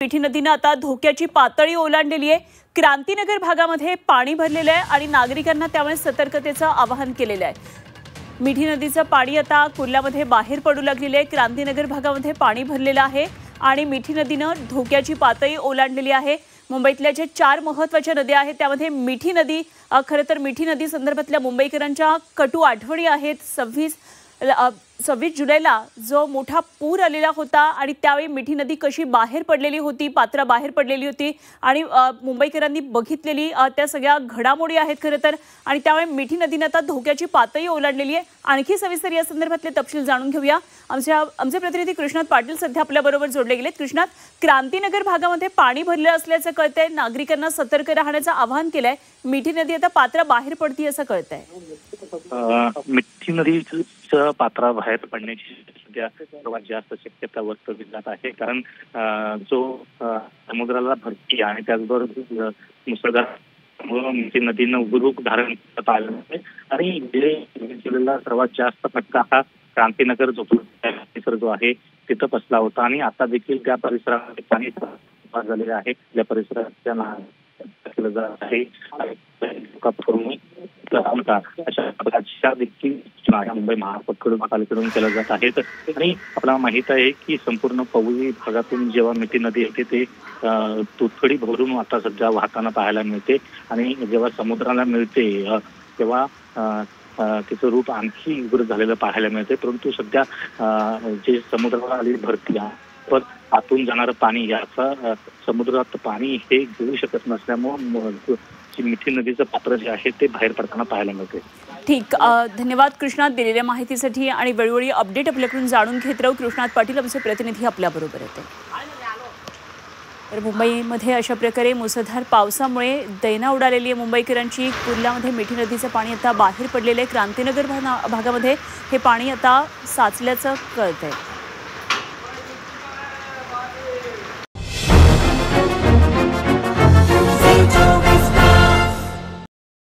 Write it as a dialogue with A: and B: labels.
A: मिठी नदीने आता धोक्याची पातळी ओलांडलेली आहे। क्रांतीनगर भागामध्ये पाणी भरलेले आहे आणि नागरिकांना त्यामुळे सतर्कतेचं आवाहन केलेलं आहे। मिठी नदीचं पाणी आता कुर्ल्यामध्ये बाहेर पडू लागलेले आहे। क्रांतीनगर भागामध्ये पाणी भरलेलं आहे आणि मिठी नदीने धोक्याची पातळी ओलांडलेली आहे। मुंबईतल्या जे 4 महत्त्वाच्या नद्या आहेत त्यामध्ये मिठी नदी खरं तर मिठी नदी संदर्भातल्या मुंबईकरांच्या कटू आठवणी आहेत। 26 जुलैला जो मोठा पूर आलेला होता आणि त्यावेळी मिठी नदी कशी बाहेर पडलेली होती, पात्रा बाहेर पडलेली होती आणि मुंबईकरांनी बघितलेली त्या सगळ्या घडामोडी आहेत खरं तर। आणि त्यामुळे मिठी नदीने आता धोक्याची पातळी ओलांडलेली आहे। आणखी सविस्तर या संदर्भातले तपशील जाणून घेऊया। आमचे प्रतिनिधी कृष्णात पाटील सध्या आपल्याबरोबर जोडले गेलेत। कृष्णात, क्रांतीनगर भागामध्ये पाणी भरले असल्याचं कळतंय, नागरिकांना सतर्क राहण्याचं आवाहन केलंय। मिठी नदी आता पात्रा बाहेर पडती असं कळतंय।
B: मिठी नदीचं पात्रा बाहेर पडण्याची सध्या सर्वात जास्त शक्यता वर्तवली जात आहे। कारण जो समुद्राला भरती आणि त्याचबरोबर मुसळधार मिठी नदीनं उग्ररूप धारण करत आलं आहे आणि जिल्ह्याला सर्वात जास्त फटका हा क्रांतीनगर परिसर जो आहे तिथं बसला होता आणि आता देखील त्या परिसरामध्ये पाणी झालेलं आहे। त्या परिसराच्या केलं जात आहे अशा प्रकारच्या देखील मुंबई महापालिकेकडून केलं जात आहे। आणि आपल्याला माहित आहे की संपूर्ण पवई भागातून जेव्हा मिठी नदी येते ते तुथडी भरून आता सध्या वाहताना पाहायला मिळते आणि जेव्हा समुद्राला मिळते तेव्हा तिचं रूप आणखी उग्र झालेलं पाहायला मिळते। परंतु सध्या जे समुद्राला आलेली भरती पण आतून जाणारं पाणी याचा समुद्रात पाणी हे घेऊ शकत नसल्यामुळे मिठी नदीचं पात्र जे आहे ते बाहेर पडताना पाहायला मिळते।
A: ठीक, धन्यवाद कृष्णात दिलेल्या माहितीसाठी आणि वेळोवेळी अपडेट आपल्याकडून जाणून घेत राहू। कृष्णात पाटील आमचे प्रतिनिधी आपल्याबरोबर येते। तर मुंबईमध्ये अशा प्रकारे मुसळधार पावसामुळे दैना उडालेली आहे मुंबईकरांची। कुर्ल्यामध्ये मिठी नदीचं पाणी आता बाहेर पडलेलं आहे। क्रांतीनगर भागामध्ये हे पाणी आता साचल्याचं कळतंय।